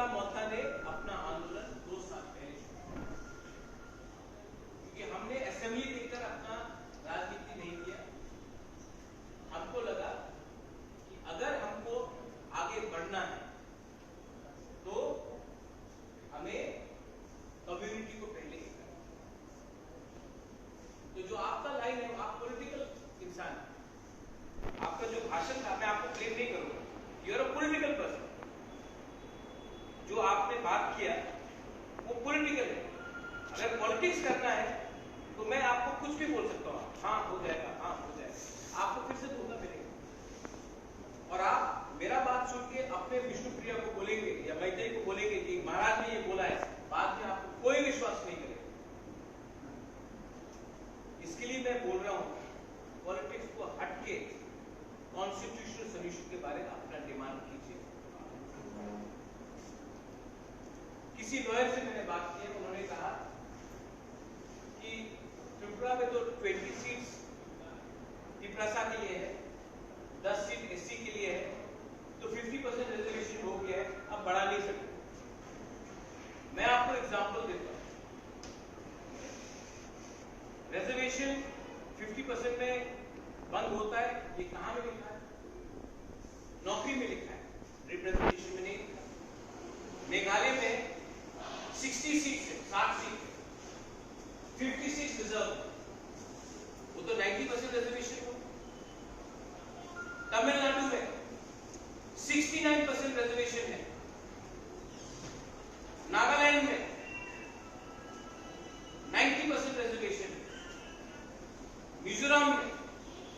त्रिपुरा मोर्चा ने अपना आंदोलन 2 साल पहले शुरू किया, क्योंकि हमने असेंबली देखकर अपना राजनीति नहीं किया। हमको लगा कि अगर हमको आगे बढ़ना है तो हमें कम्युनिटी को पहले ही करना। तो जो आपका लाइन है, आप पॉलिटिकल इंसान है, आपका जो भाषण था, मैं आपको ब्लेम नहीं करूंगा, you are a political person. जो आपने बात किया वो पॉलिटिकल है। अगर पॉलिटिक्स करना है तो मैं आपको कुछ भी बोल सकता हूँ, हाँ हो जाएगा, हाँ हो जाएगा, आपको फिर से बोलना पड़ेगा। और आप मेरा बात सुन के अपने विष्णुप्रिया को बोलेंगे या मैत्री को बोलेंगे कि महाराज ने ये बोला है, बाद में आपको कोई विश्वास नहीं करेगा। इसके लिए मैं बोल रहा हूं, पॉलिटिक्स को हटके कॉन्स्टिट्यूशनल सॉल्यूशन के बारे में अपना डिमांड कीजिए। किसी लॉयर से मैंने बात की, उन्होंने कहा कि त्रिपुरा में तो 20 सीट्स तिपरासा के लिए है, 10 सीट एससी के लिए है, तो 50% रिजर्वेशन हो गया है, अब बढ़ा नहीं सकते। मैं आपको एग्जांपल देता हूं। रिजर्वेशन 50% में बंद होता है, ये कहां में लिखा है? नौकरी में लिखा है, रिप्रेजेंटेशन में नहीं लिखा। मेघालय में 60 सीट है, 60 सीट है, 56 रिजर्व, वो तो 90% रिजर्वेशन हो। तमिलनाडु में 69% रिजर्वेशन है, नागालैंड में 90% रिजर्वेशन है, मिजोरम में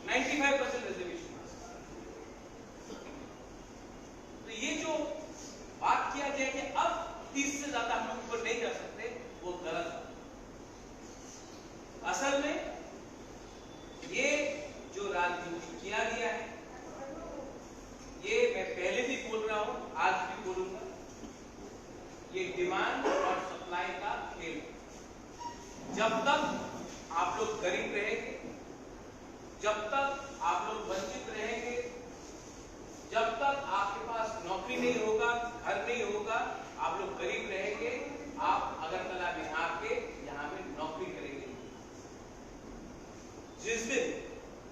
95% रिजर्वेशन है। तो ये जो बात किया गया कि अब 30 से ज्यादा हम लोग ऊपर नहीं जा सकते, वो गलत है। असल में ये जो राजनीति किया गया है, ये मैं पहले भी बोल रहा हूं, आज भी बोलूंगा, ये डिमांड और सप्लाई का खेल है। जब तक आप लोग गरीब रहेंगे, जब तक आप लोग वंचित रहेंगे, जब तक आपके पास नौकरी नहीं होगा, घर नहीं होगा, आप लोग गरीब रहेंगे, आप अगरतला में आके यहां में नौकरी करेंगे। जिस दिन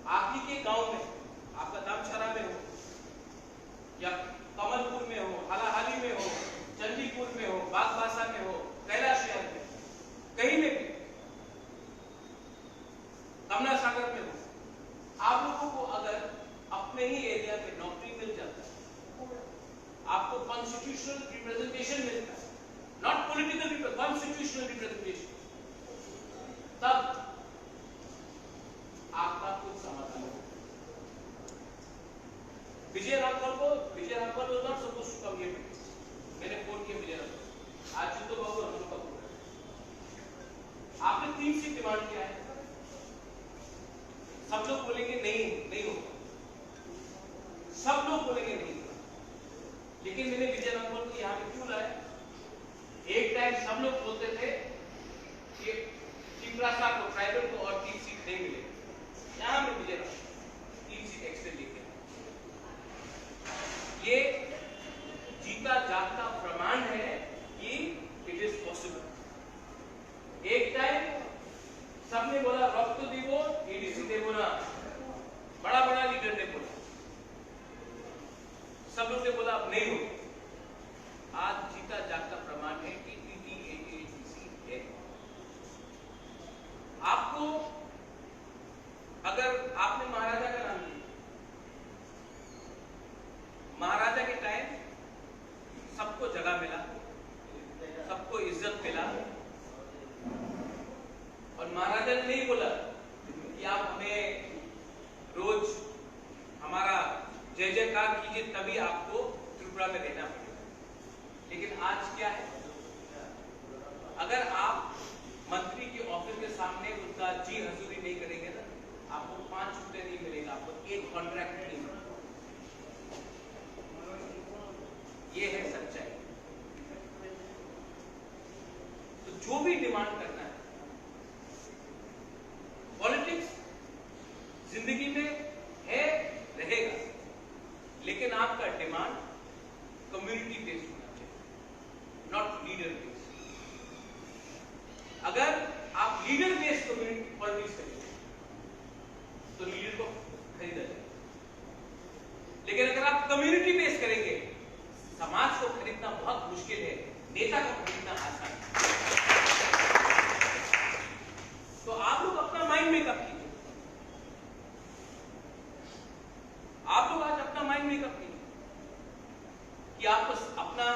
आप ही के गांव में, आपका दामछारा में हो या कमलपुर में हो, हलाहाली में हो, चंडीपुर में हो, बागबासा में हो, कैलाश में, कहीं में भी, कमला सागर में हो, आप लोगों को अगर अपने ही एरिया में नौकरी मिल जाता है, आपको कॉन्स्टिट्यूशनल रिप्रेजेंटेशन मिलता है, नॉट पॉलिटिकल, कॉन्स्टिट्यूशनल रिप्रेजेंटेशन, तब आपका कुछ समाधान होगा। Vijay Raghavan was not supposed to come here today. मैंने फोन किया विजय राघवन, आज जितो बाबू हम लोग का फोन है। आपने 3 सीट डिमांड किया है, सब लोग बोलेंगे नहीं होगा, सब लोग बोलेंगे नहीं होगा। लेकिन मैंने विजय राघवन को यहाँ पे क्यों लाया? एक टाइम सब लोग बोलते थे कि तिपरासा को, ट्राइबल को और 3 सीट नहीं मिलेगी, यहां में विजय राघवन 3 सीट एक्स्ट्रा लेके, ये जीता जागता प्रमाण है कि इट इज पॉसिबल। एक टाइम सबने बोला रक्त देवो, ईडीसी देवो ना, बड़ा बड़ा लीडर ने बोला, सब लोग ने बोला अब नहीं हो। आज जीता जागता प्रमाण है कि ईडीसी है। आपको अगर आपने महाराजा का नाम लिया, महाराजा के टाइम सबको जगह मिला, सबको इज्जत मिला, और महाराजा ने नहीं बोला कि आप हमें रोज हमारा जय जयकार कीजिए तभी आपको त्रिपुरा में रहना पड़ेगा। लेकिन आज क्या है, अगर आप मंत्री के ऑफिस के सामने उनका जी हजूरी नहीं करेंगे ना, आपको 5 रुपए नहीं मिलेगा, आपको एक कॉन्ट्रैक्ट नहीं मिलेगा। ये है सच्चाई। तो जो भी डिमांड करना है, पॉलिटिक्स जिंदगी में है, रहेगा, लेकिन आपका डिमांड कम्युनिटी बेस्ड होना चाहिए। Leader base. अगर आप लीडर बेस कम्युनिटी पॉलिटिक्स करेंगे तो लीडर को खरीदा जाएगा, लेकिन अगर आप कम्युनिटी बेस करेंगे, समाज को खरीदना बहुत मुश्किल है, नेता को खरीदना आसान है। तो आप लोग अपना माइंड मेकअप कीजिए, आप लोग आज अपना माइंड मेकअप कीजिए कि आपको अपना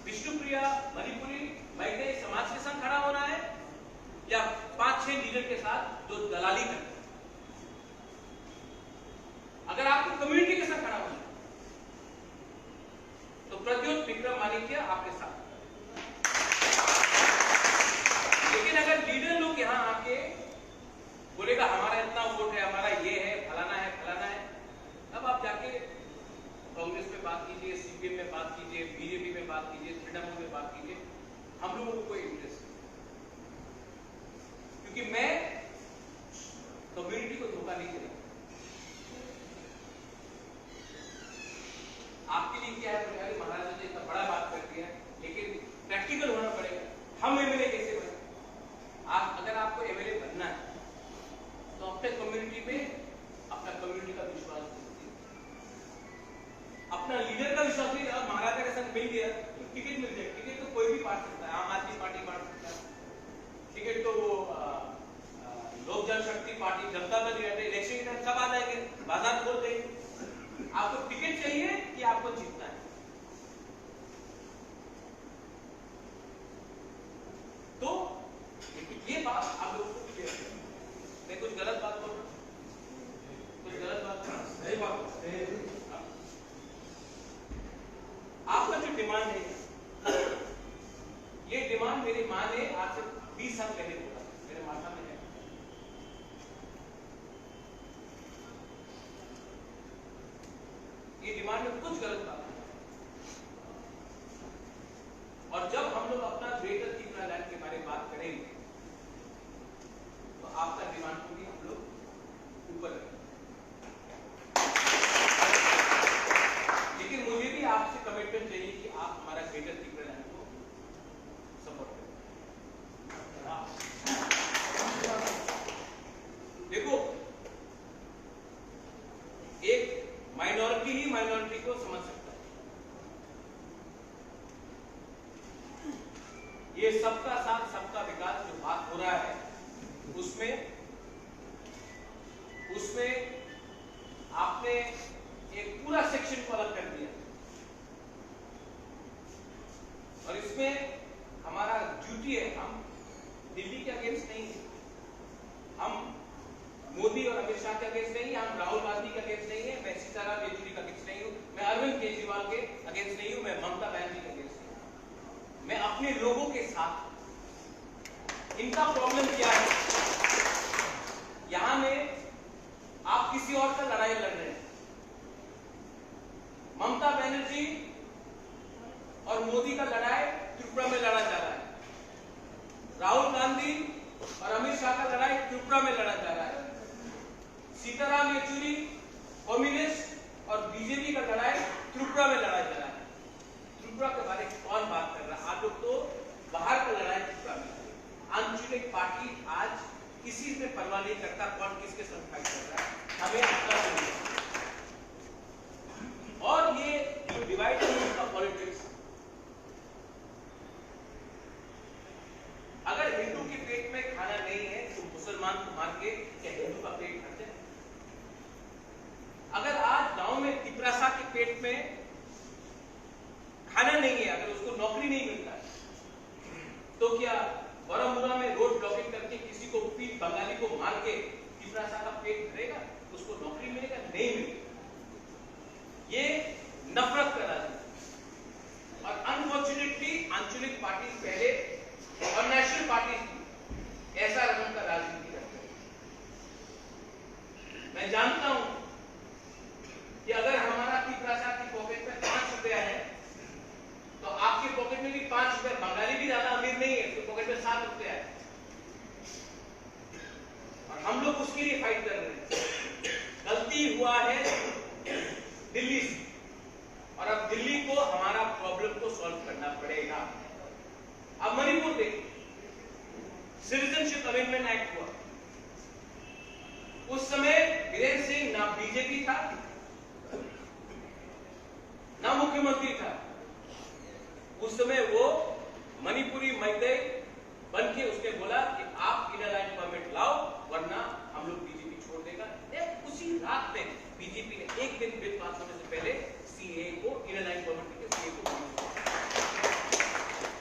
विष्णुप्रिया मणिपुरी मैत्रेयी समाज के संग खड़ा होना है या 5-6 लीडर के साथ जो दलाली करते हैं। अगर आपको कम्युनिटी के साथ खड़ा होना है तो प्रद्योत विक्रम मानिक्य आपके साथ। लेकिन अगर लीडर लोग यहां आके बोलेगा हमारा इतना वोट है, हमारा ये है, फलाना है, फलाना है, तब आप जाके कांग्रेस में बात कीजिए, सीपीएम में बात कीजिए, बीजेपी में बात कीजिए, तृणमूल में बात कीजिए, हम लोगों को कोई इंटरेस्ट नहीं, क्योंकि मैं कम्युनिटी को धोखा नहीं देता। आपके लिए क्या है, पुजारी महाराज ने इतना बड़ा बात कर दिया, लेकिन प्रैक्टिकल होना पड़ेगा। हम एमएलए कैसे बने? अगर आपको एमएलए बनना है तो अपने कम्युनिटी में अपना कम्युनिटी का विश्वास दीजिए, अपना लीडर का विश्वास नहीं। अब महाराजा के संग मिल गया तो टिकट मिल जाए, टिकट तो कोई भी बांट सकता है, आम आदमी पार्टी बांट सकता है टिकट, तो वो लोक जनशक्ति पार्टी, जनता दल, इलेक्शन के टाइम सब आ जाएंगे, बाजार खोल देंगे। आपको टिकट चाहिए कि आपको जीतना है? तो ये बात आप लोगों को क्लियर है। मैं कुछ गलत बात बोल रहा हूं? कुछ गलत बात? सही बात। आपका जो डिमांड है, ये डिमांड मेरी मां ने आज से 20 साल पहले बोला, मेरे माता में है। ये डिमांड में कुछ गलत बात नहीं। और जब हम लोग अपना ग्रेटर त्रिपुरा लैंड के बारे में बात करेंगे तो आपका डिमांड को भी हम लोग ऊपर रखेंगे। लेकिन मुझे भी आपसे कमिटमेंट चाहिए कि आप हमारा ग्रेटर त्रिपुरा लैंड को सपोर्ट करें। देखो, एक माइनॉरिटी ही माइनॉरिटी को समझ सकता है। ये सबका साथ सबका विकास जो बात हो रहा है, उसमें आपने एक पूरा सेक्शन को अलग कर दिया, और इसमें हमारा ड्यूटी है, हम दिल्ली के अगेंस्ट नहीं है, हम मोदी और अमित शाह के अगेंस्ट नहीं है, हम राहुल गांधी के अगेंस्ट नहीं है, मैं सीताराम येचुरी के अगेंस्ट नहीं हूं, मैं अरविंद केजरीवाल के अगेंस्ट नहीं हूं, मैं ममता बनर्जी के अगेंस्ट नहीं हूं। मैं अपने लोगों के साथ। इनका प्रॉब्लम क्या है? यहां में आप किसी और का लड़ाई लड़ रहे हैं। ममता बनर्जी और मोदी का लड़ाई त्रिपुरा में लड़ा जा रहा है, राहुल गांधी और अमित शाह का लड़ाई त्रिपुरा में लड़ा जा रहा है, सीताराम येचुरी कम्युनिस्ट और बीजेपी का लड़ाई त्रिपुरा में लड़ा जा रहा है। त्रिपुरा के बारे में कौन बात कर रहा है? आप लोग तो बाहर का लड़ाई त्रिपुरा में। आंचलिक पार्टी आज किसी से परवाह नहीं करता कौन किसके साथ फाइट कर रहा है, हमें अपना चाहिए। और ये जो डिवाइड का पॉलिटिक्स, अगर हिंदू के पेट में खाना नहीं है तो मुसलमान को मार के क्या हिंदू का पेट भर जाए? अगर आज गांव में तिपरासा के पेट में खाना नहीं है, अगर उसको नौकरी नहीं मिलता है, तो क्या बरामुला में रोड ब्लॉकिंग करके किसी को पीट बंगाली को मार के तिपरासा का पेट भरेगा? उसको नौकरी मिलेगा? नहीं मिलेगा। ये नफरत का राजनीति। और अनफॉर्चुनेटली आंचलिक पार्टी पहले और नेशनल पार्टी ऐसा रकम का राजनीति करते हैं। मैं जानता हूं कि अगर हमारा तिपरासा की पॉकेट में 5 रुपया है तो आपके पॉकेट में भी 5 रुपया। बंगाली भी ज्यादा अमीर नहीं है, उसके पॉकेट में 7 रुपया है, और हम लोग उसके लिए फाइट कर रहे हैं। गलती हुआ है दिल्ली से, और अब दिल्ली को हमारा प्रॉब्लम को सॉल्व करना पड़ेगा। अब मणिपुर देख, सिटीजनशिप अमेंडमेंट एक्ट हुआ, उस समय बीरेन सिंह ना बीजेपी था ना मुख्यमंत्री था। उस समय वो मणिपुरी मैतेई बन के उसने बोला कि आप इनर लाइन परमिट लाओ वरना हम लोग बीजेपी छोड़ देगा। उसी रात में बीजेपी ने एक दिन बिल पास होने से पहले सीए को इनर लाइन परमिट के सीए को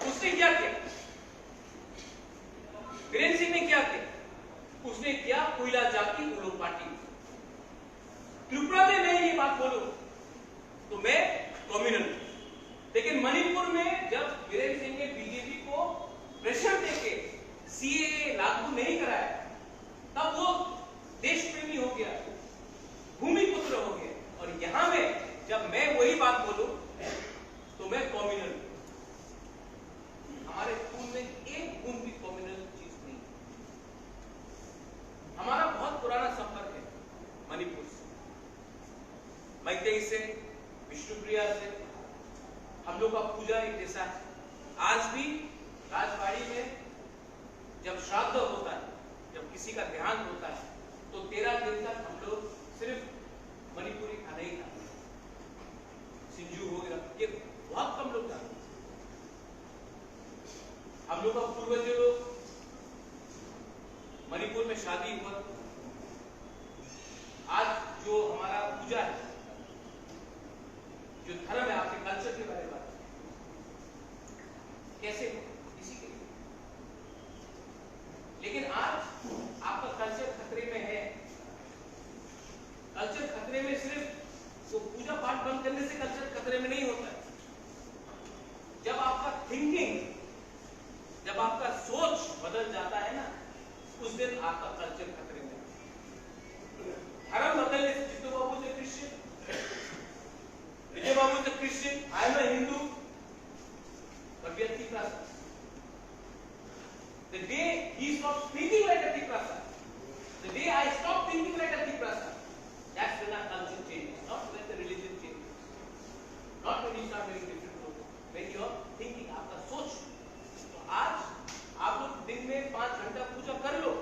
उसने क्या किया, बीरेन सिंह ने क्या किया, उसने किया कोयला जाति उलो पार्टी। त्रिपुरा में मैं ये बात बोलूं तो मैं कम्युनल, लेकिन मणिपुर में जब बीरेन सिंह ने बीजेपी को प्रेशर देके सीएए लागू नहीं कराया तब वो देश प्रेमी हो गया, भूमि पुत्र हो गया। और यहां में जब मैं वही बात बोलूं तो मैं कम्युनल, हमारे खून में एक बूंद भी कम्युनल चीज नहीं। हमारा बहुत पुराना संपर्क है मणिपुर से, मैतेई से, विष्णुप्रिया से, हम लोग का पूजा एक जैसा है। आज भी राजबाड़ी में जब श्राद्ध होता है, जब किसी का देहांत होता है तो 13 दिन तक हम लोग सिर्फ मणिपुरी खाना ही खाते हैं, सिंजू हो गया, ये बहुत कम लोग खाते हैं। हम लोग का पूर्वज लोग मणिपुर में शादी हुआ, आज जो हमारा पूजा है, जो धर्म है, आपके कल्चर के बारे में बात कैसे हो इसी के लिए। लेकिन आज आपका कल्चर खतरे में है। कल्चर खतरे में सिर्फ तो पूजा पाठ बंद करने से कल्चर खतरे में नहीं होता है। जब आपका थिंकिंग, जब आपका सोच बदल जाता है ना, उस दिन आपका कल्चर खतरे में। धर्म बदलने से जितू बाबू से Christian, Vijay Babu is a Christian, I am a Hindu, but we are Tiprasa. The day he stops thinking like a Tiprasa, the day I stop thinking like a Tiprasa, that's when our culture changes, not when the religion changes, not when you start wearing different clothes, when you are thinking, आपका सोच। तो आज आप लोग दिन में 5 घंटा पूजा कर लो,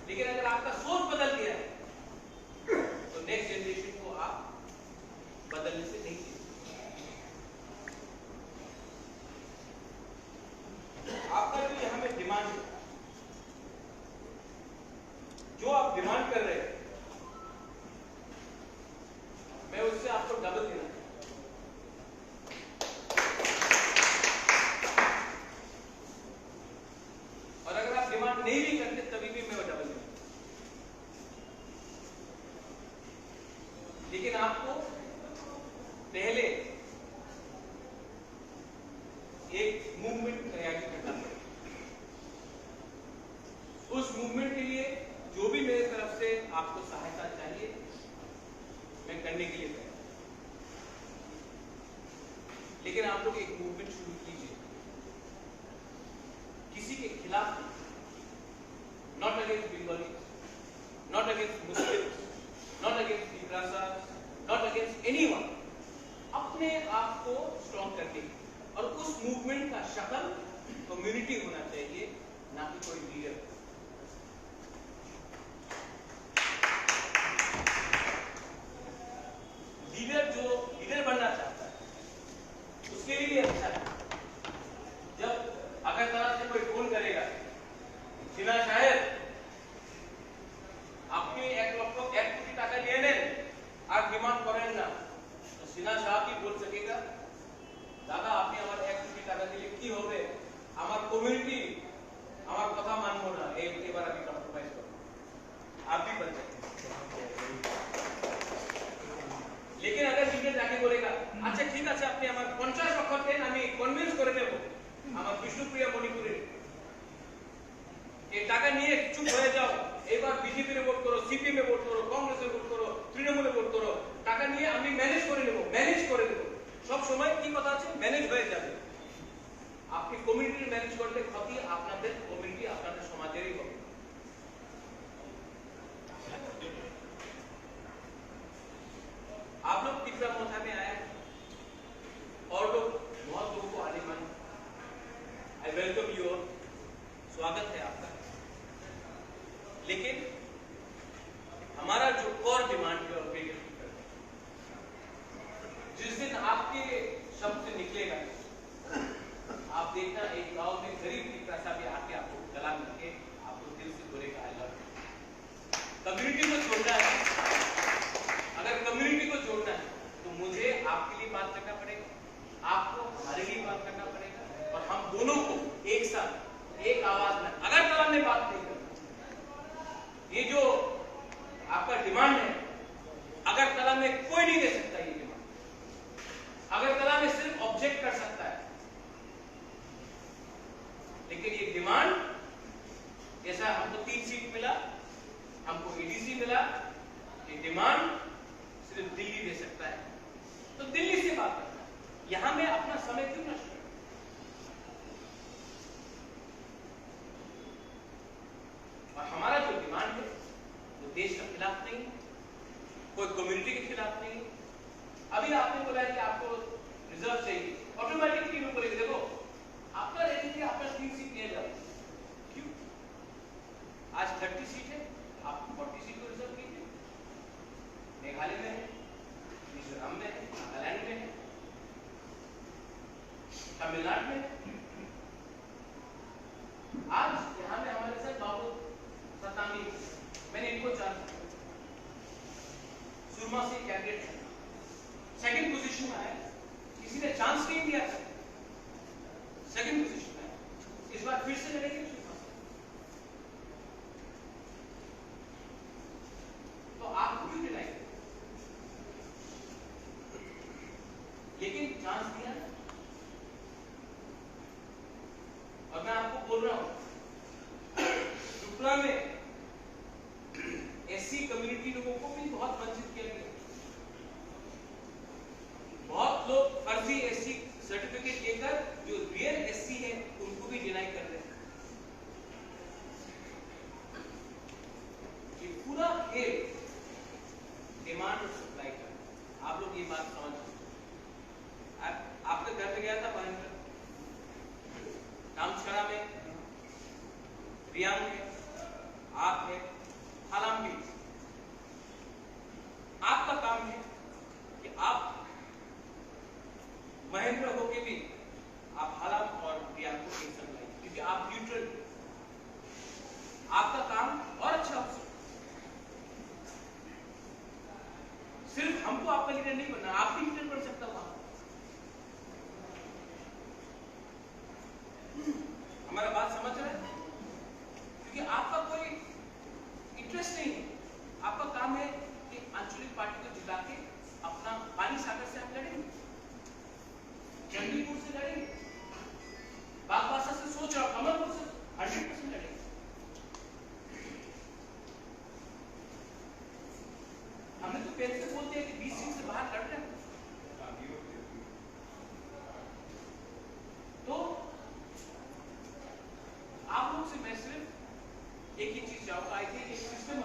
लेकिन अगर आपका सोच बदल गया है तो नेक्स्ट जनरेशन को आप बदलने से नहीं चाहिए। आपका जो यहां में डिमांड है, जो आप डिमांड कर रहे हैं, मैं उससे आपको डबल देना चाहता हूं। और अगर आप डिमांड नहीं भी करते तभी भी मैं वो डबल देना। लेकिन आपको पहले एक मूवमेंट तैयार करना पड़ेगा। उस मूवमेंट के लिए जो भी मेरे तरफ से आपको सहायता चाहिए मैं करने के लिए तैयार। लेकिन आप लोग एक मूवमेंट शुरू कीजिए, किसी के खिलाफ नहीं, not against Bengali, not against Muslims, not against तिब्रासा, नॉट अगेंस्ट एनीवन। अपने आप को स्ट्रॉन्ग करने की, और उस मूवमेंट का शक्ल कम्युनिटी होना चाहिए, ना कि कोई लीडर। लीडर जो लीडर बनना चाहता है उसके लिए अच्छा है। जब अगरतला से कोई फोन करेगा, सिन्हा साहेब আপনি 1 কোটি টাকা নিয়ে নেন আর ডিমান্ড করেন না, তো সিনহা সাহেব কি বল सकेगा, দাদা আপনি আমার 1 কোটি টাকা দিলে কি হবে, আমার কমিউনিটি আমার কথা মানবো না, এবার আমি কম্প্রোমাইজ করব। आप भी बन सकते हैं। लेकिन अगर लीडर जाके बोलेगा अच्छा ठीक আছে আপনি আমার 50 অক্ষর দেন আমি কনভিন্স করে দেব আমার বিষ্ণুপ্রিয়া মণিপুরে এই টাকা নিয়ে চুপ হয়ে যাও, এবার বিজেপি রে ভোট করো, সিপিএম এ ভোট করো, কংগ্রেসে ভোট করো, তৃণমূলে ভোট করো, টাকা নিয়ে আমি ম্যানেজ করে নেব, ম্যানেজ করে দেব। সব সময় কি কথা আছে, ম্যানেজ হয়ে যাবে। আপনি কমিউনিটি ম্যানেজ করলে ক্ষতি আপনাদের কমিউনিটি, আপনাদের সমাজেরই হবে। आप लोग तीसरा मोथा में आए और लोग बहुत लोगों को कम्युनिटी को जोड़ना है, अगर कम्युनिटी को जोड़ना है तो मुझे आपके लिए बात करना पड़ेगा, आपको हमारे लिए बात करना पड़ेगा, और हम दोनों को एक साथ एक आवाज में अगरतला में बात नहीं करना। ये जो आपका डिमांड है, अगरतला में कोई नहीं दे सकता ये डिमांड। अगरतला में सिर्फ ऑब्जेक्ट कर सकता है, लेकिन ये डिमांड, जैसा हमको 3 सीट मिला, हमको एडीसी मिला, ये डिमांड सिर्फ दिल्ली दे सकता है। तो दिल्ली से बात करना है, यहां मैं अपना समय क्यों नष्ट करूं? और हमारा जो डिमांड है वो देश के खिलाफ नहीं है, कोई कम्युनिटी के खिलाफ नहीं है। अभी आपने बोला है कि आपको रिजर्व चाहिए, ऑटोमेटिकली लोग बोलेंगे देखो आपका रहेंगे, आपका 3 सीट नहीं जाओ, क्यों? आज 30 सीट है, आप 40 सीट को रिजर्व कीजिए। मेघालय में है, मिजोरम में है, नागालैंड में है, तमिलनाडु में है। आज यहाँ में हमारे साथ बाबू सतामी, मैंने इनको जाना, सुरमा से कैंडिडेट है, सेकंड पोजीशन में आया, किसी ने चांस नहीं दिया था, सेकंड पोजीशन में आया, इस बार फिर से लड़ेंगे सुरमा से। तो आप क्यों डिनाई? लेकिन चांस दिया ना। और मैं आपको बोल रहा हूं, त्रिपुरा में एससी कम्युनिटी लोगों को भी बहुत वंचित किया गया। बहुत लोग फर्जी एससी सर्टिफिकेट लेकर जो रियल एससी है उनको भी डिनाई कर रहे हैं। ये पूरा खेल डिमांड और सप्लाई का। आप लोग ये बात समझ, आपके घर में गया था महेंद्र, नामछड़ा में रियांग है, आप है, हालाम भी। आपका काम है कि आप महेंद्र होके भी आप हालाम और रियांग को एक संग लाइए, क्योंकि आप न्यूट्रल, आपका काम और अच्छा हो सकता। सिर्फ हमको आपका लीडर नहीं बनना, आप भी लीडर बन सकता वहां। हमारा बात समझ रहे हैं? क्योंकि आपका कोई इंटरेस्ट नहीं है, आपका काम है कि आंचलिक पार्टी को जिता के अपना पानी सागर से हम लड़ेंगे, जंगलीपुर से लड़ेंगे, बागबासा से सोच रहा हूं, अमरपुर से 100% लड़ेंगे। हमने तो पहले से बोलते हैं कि 20 सीट से बाहर लड़ रहे हैं। तो आप लोग से मैं सिर्फ एक ही चीज चाहूंगा, आई थिंक एक सिस्टम